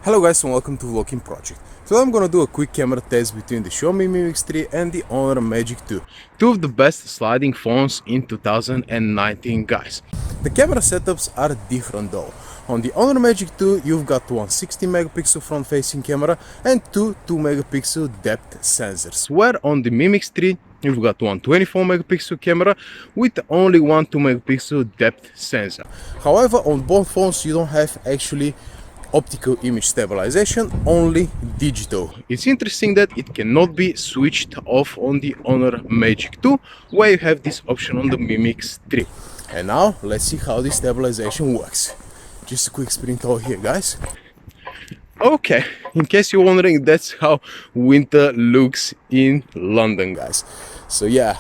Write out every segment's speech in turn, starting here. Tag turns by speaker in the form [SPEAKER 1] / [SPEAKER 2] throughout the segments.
[SPEAKER 1] Hello guys and welcome to VoloKin Project. Today I'm gonna do a quick camera test between the Xiaomi Mi Mix 3 and the Honor Magic 2. Two of the best sliding phones in 2019, guys. The camera setups are different though. On the Honor Magic 2 you've got one 60 megapixel front facing camera and two 2 megapixel depth sensors, where on the Mi Mix 3 you've got one 24 megapixel camera with only one 2 megapixel depth sensor. However, on both phones you don't have actually optical image stabilization, only digital. It's interesting that it cannot be switched off on the Honor Magic 2, where you have this option on the Mi Mix 3. And now let's see how this stabilization works. Just a quick sprint over here, guys. Okay, in case you're wondering, that's how winter looks in London, guys. So yeah,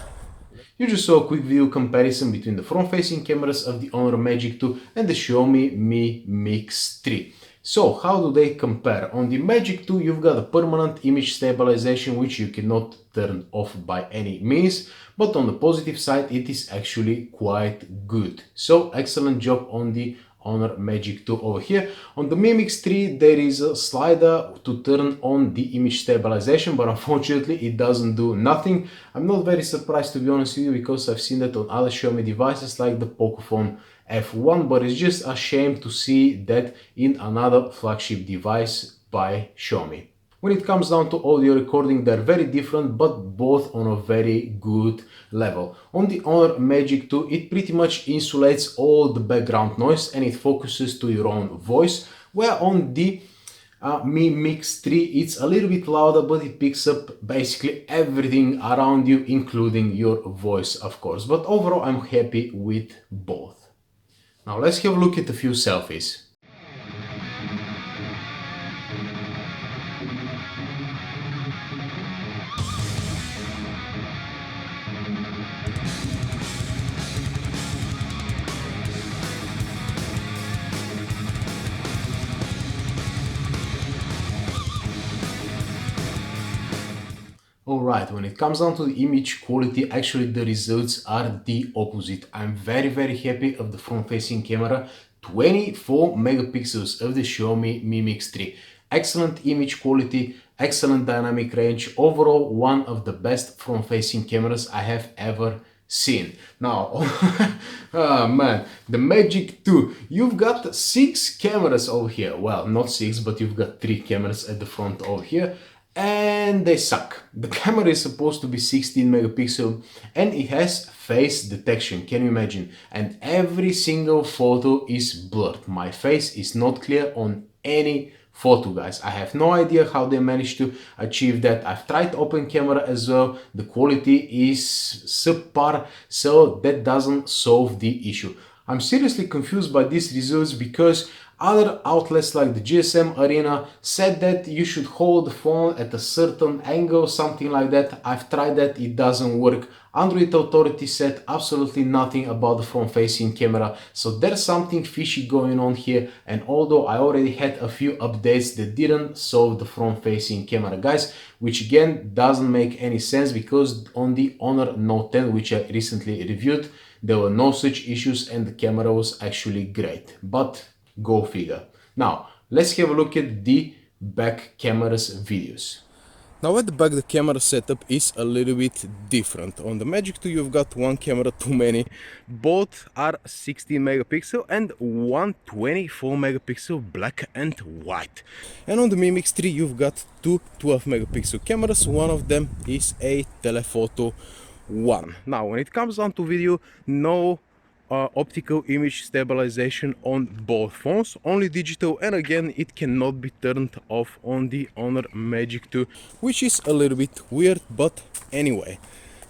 [SPEAKER 1] you just saw a quick video comparison between the front-facing cameras of the Honor Magic 2 and the Xiaomi Mi Mix 3. So how do they compare? On the Magic 2 you've got a permanent image stabilization which you cannot turn off by any means, but on the positive side it is actually quite good. So excellent job on the Honor Magic 2 over here. On the Mi Mix 3 there is a slider to turn on the image stabilization, but unfortunately it doesn't do nothing. I'm not very surprised, to be honest with you, because I've seen that on other Xiaomi devices like the Pocophone F1, but it's just a shame to see that in another flagship device by Xiaomi. When it comes down to audio recording, they're very different, but both on a very good level. On the Honor Magic 2, it pretty much insulates all the background noise and it focuses to your own voice, where on the Mi Mix 3 it's a little bit louder, but it picks up basically everything around you, including your voice, of course. But overall, I'm happy with both. Now let's have a look at a few selfies. Alright, when it comes down to the image quality, actually the results are the opposite. I'm very happy of the front-facing camera, 24 megapixels of the Xiaomi Mi Mix 3. Excellent image quality, excellent dynamic range, overall one of the best front-facing cameras I have ever seen. Now, oh man, the Magic 2, you've got 6 cameras over here. Well, not 6, but you've got 3 cameras at the front over here. And they suck. The camera is supposed to be 16 megapixel and it has face detection, can you imagine? And every single photo is blurred. My face is not clear on any photo, guys. I have no idea how they managed to achieve that. I've tried open camera as well. The quality is subpar, so that doesn't solve the issue. I'm seriously confused by these results because other outlets like the GSM Arena said that you should hold the phone at a certain angle, something like that. I've tried that, it doesn't work. Android Authority said absolutely nothing about the front-facing camera, so there's something fishy going on here. And although I already had a few updates that didn't solve the front-facing camera, guys, which again doesn't make any sense because on the Honor Note 10, which I recently reviewed, there were no such issues and the camera was actually great. But go figure. Now let's have a look at the back camera's videos. Now at the back the camera setup is a little bit different. On the Magic 2 you've got one camera too many. Both are 16 megapixel and one 24 megapixel black and white. And on the Mi Mix 3 you've got two 12 megapixel cameras. One of them is a telephoto 1. Now when it comes down to video, no optical image stabilization on both phones, only digital, and again it cannot be turned off on the Honor Magic 2, which is a little bit weird, but anyway.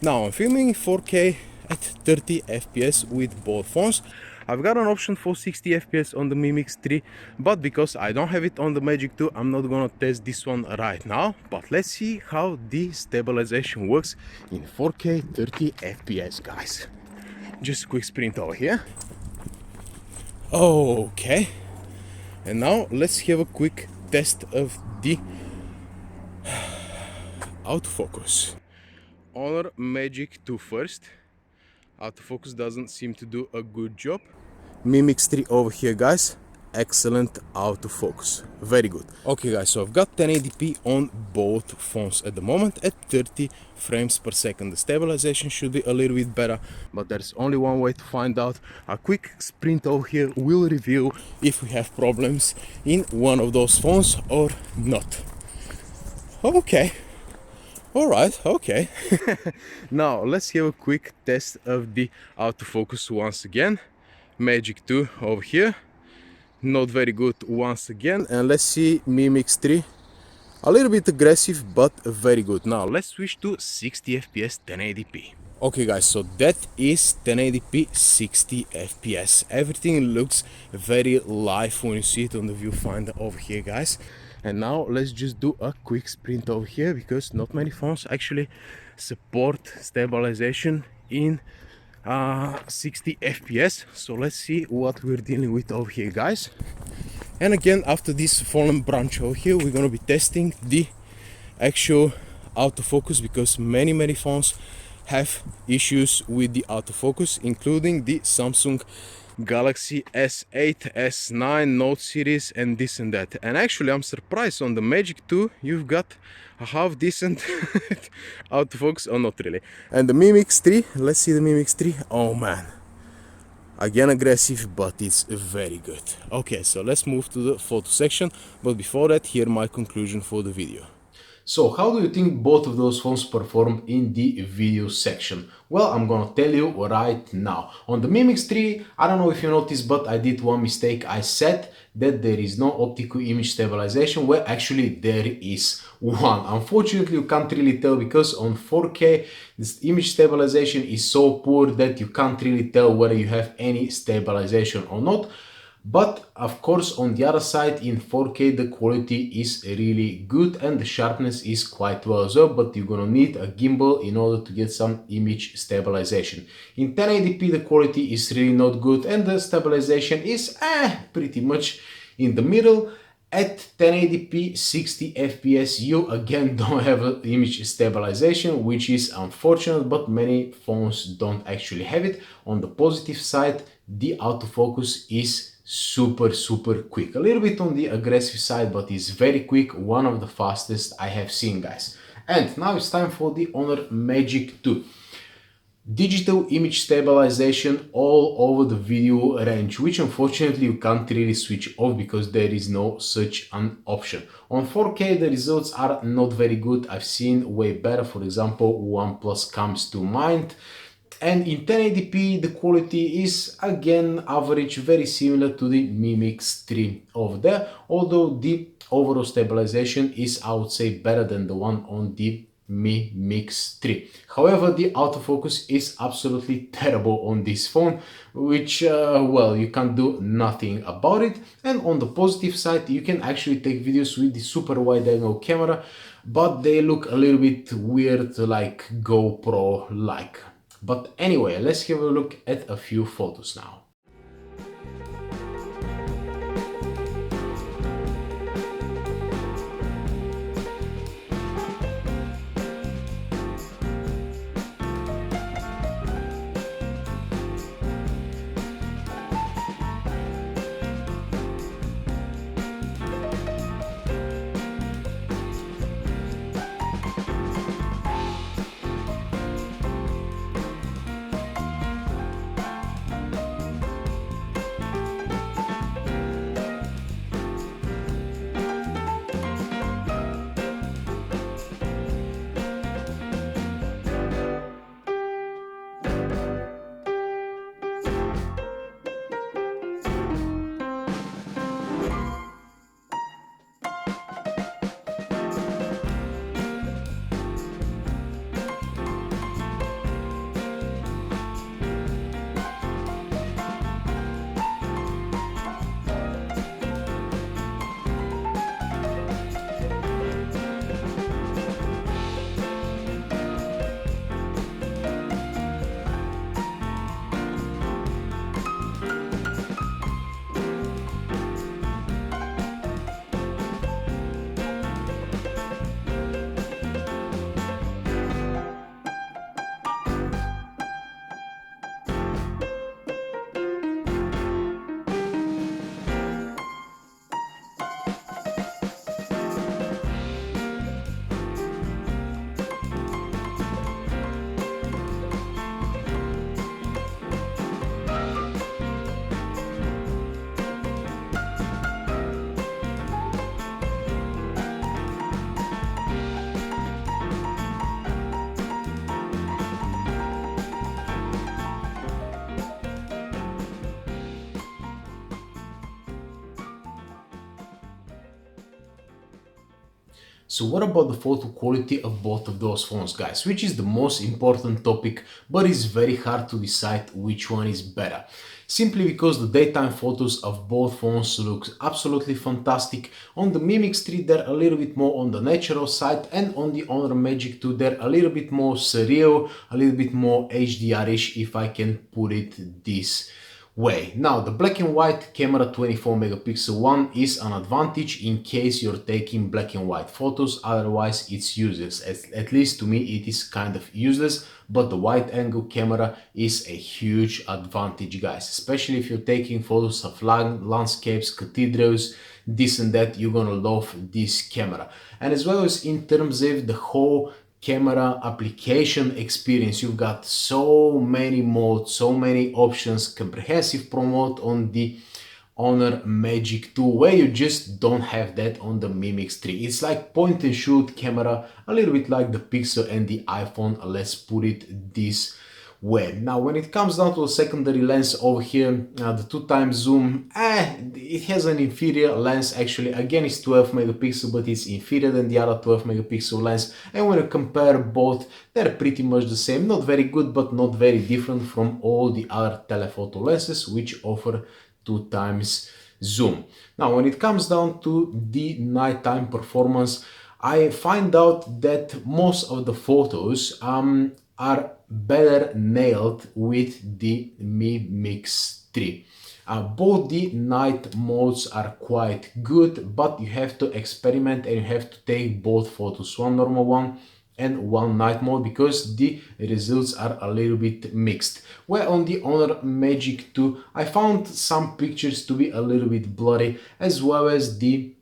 [SPEAKER 1] Now I'm filming 4K at 30 fps with both phones. I've got an option for 60 fps on the Mi Mix 3, but because I don't have it on the Magic 2, I'm not gonna test this one right now. But let's see how the stabilization works in 4K 30 fps, guys. Just a quick sprint over here. Okay, and now let's have a quick test of the autofocus. Honor Magic 2 first. Autofocus doesn't seem to do a good job. Mi Mix 3 over here, guys.
[SPEAKER 2] excellent autofocus. Very good. Okay guys, so I've got 1080p on both phones at the moment at 30 frames per second. The stabilization should be a little bit better, but there's only one way to find out. A quick sprint over here will reveal if we have problems in one of those phones or not. Okay. Alright, okay. Now let's have a quick test of the autofocus once again. Magic 2 over here. Not very good once again. And let's see Mi Mix 3. A little bit aggressive, but very good. Now let's switch to 60 FPS 1080p. Okay guys, so that is 1080p 60 FPS. Everything looks very live when you see it on the viewfinder over here, guys. And now let's just do a quick sprint over here, because not many phones actually support stabilization in 60 FPS. So let's see what we're dealing with over here, guys. And again, after this fallen branch over here, we're gonna be testing the actual autofocus, because many phones have issues with the autofocus, including the Samsung Galaxy S8, S9, Note series, and this and that. And actually I'm surprised, on the Magic 2 you've got a half decent autofocus. Oh, not really. And the Mi Mix 3, let's see the Mi Mix 3. Oh man, again aggressive, but it's very good. Okay, so let's move to the photo section, but before that, here my conclusion for the video.
[SPEAKER 1] So how do you think both of those phones performed in the video section? Well, I'm gonna tell you right now. On the Mi Mix 3, I don't know if you noticed, but I did one mistake. I said that there is no optical image stabilization, where actually there is one. Unfortunately, you can't really tell, because on 4K, this image stabilization is so poor that you can't really tell whether you have any stabilization or not. But of course, on the other side, in 4K the quality is really good and the sharpness is quite well as well, but you're gonna need a gimbal in order to get some image stabilization. In 1080p the quality is really not good and the stabilization is pretty much in the middle. At 1080p 60 FPS you again don't have an image stabilization, which is unfortunate, but many phones don't actually have it. On the positive side, the autofocus is super quick. A little bit on the aggressive side, but it's very quick. One of the fastest I have seen, guys. And now it's time for the Honor Magic 2. Digital image stabilization all over the video range, which unfortunately you can't really switch off because there is no such an option. On 4K the results are not very good. I've seen way better, for example OnePlus comes to mind. And in 1080p the quality is again average, very similar to the Mi Mix 3 over there, although the overall stabilization is, I would say, better than the one on the Mi Mix 3. However, the autofocus is absolutely terrible on this phone, which, well, you can't do nothing about it. And on the positive side, you can actually take videos with the super wide angle camera, but they look a little bit weird, like GoPro-like. But anyway, let's have a look at a few photos now. So what about the photo quality of both of those phones, guys? Which is the most important topic, but it's very hard to decide which one is better. Simply because the daytime photos of both phones look absolutely fantastic. On the Mi Mix 3 they're a little bit more on the natural side, and on the Honor Magic 2 they're a little bit more surreal, a little bit more HDR-ish, if I can put it this way. Now the black and white camera 24 megapixel one is an advantage in case you're taking black and white photos, otherwise it's useless. At least to me it is kind of useless, but the wide angle camera is a huge advantage, guys, especially if you're taking photos of landscapes, cathedrals, this and that. You're gonna love this camera. And as well as in terms of the whole camera application experience, you've got so many modes, so many options, comprehensive pro mode on the Honor Magic 2, where you just don't have that on the Mi Mix 3. It's like point and shoot camera, a little bit like the Pixel and the iPhone, let's put it this way. Now when it comes down to a secondary lens over here, the 2x zoom, it has an inferior lens actually. Again, it's 12 megapixel, but it's inferior than the other 12 megapixel lens. And when you compare both, they're pretty much the same. Not very good, but not very different from all the other telephoto lenses which offer 2x zoom. Now when it comes down to the nighttime performance, I find out that most of the photos are better nailed with the Mi Mix 3. Both the night modes are quite good, but you have to experiment and you have to take both photos, one normal one and one night mode, because the results are a little bit mixed. Where on the Honor Magic 2 I found some pictures to be a little bit blurry, as well as the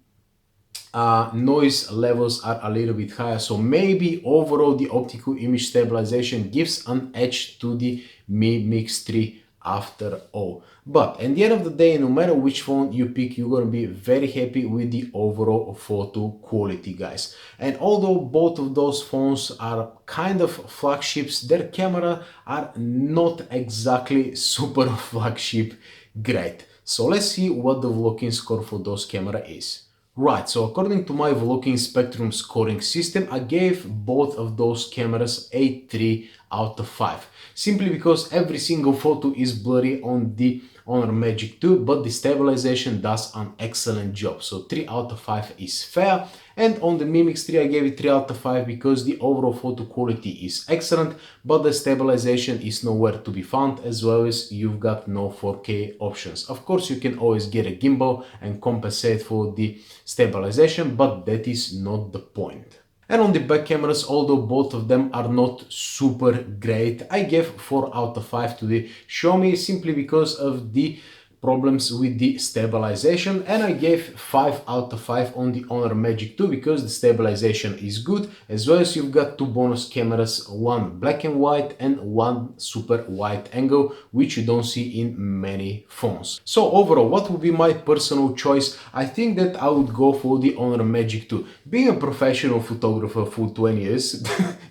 [SPEAKER 1] noise levels are a little bit higher. So maybe overall the optical image stabilization gives an edge to the Mi Mix 3 after all. But at the end of the day, no matter which phone you pick, you're gonna be very happy with the overall photo quality, guys. And although both of those phones are kind of flagships, their camera are not exactly super flagship great. So let's see what the VoloKin score for those camera is. Right, so according to my VoloKin Spectrum scoring system, I gave both of those cameras a 3 out of 5. Simply because every single photo is blurry on the Honor Magic 2, but the stabilization does an excellent job. So 3 out of 5 is fair. And on the Mi Mix 3 I gave it 3 out of 5 because the overall photo quality is excellent, but the stabilization is nowhere to be found, as well as you've got no 4K options. Of course you can always get a gimbal and compensate for the stabilization, but that is not the point. And on the back cameras, although both of them are not super great, I gave 4 out of 5 to the Xiaomi, simply because of the problems with the stabilization, and I gave 5 out of 5 on the Honor Magic 2 because the stabilization is good, as well as you've got 2 bonus cameras, one black and white and one super wide angle, which you don't see in many phones. So overall, what would be my personal choice? I think that I would go for the Honor Magic 2. Being a professional photographer for 20 years,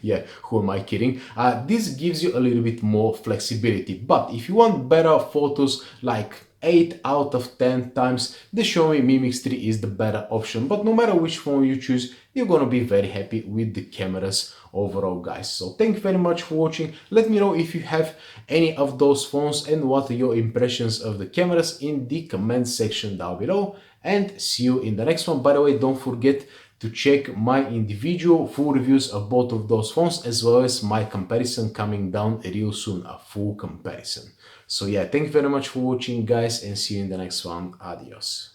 [SPEAKER 1] yeah, who am I kidding? This gives you a little bit more flexibility, but if you want better photos, like 8 out of 10 times, the Xiaomi Mi Mix 3 is the better option. But no matter which phone you choose, you're gonna be very happy with the cameras overall, guys. So thank you very much for watching. Let me know if you have any of those phones and what are your impressions of the cameras in the comment section down below, and see you in the next one. By the way, don't forget to check my individual full reviews of both of those phones, as well as my comparison coming down real soon, a full comparison. So yeah, thank you very much for watching, guys, and see you in the next one. Adios.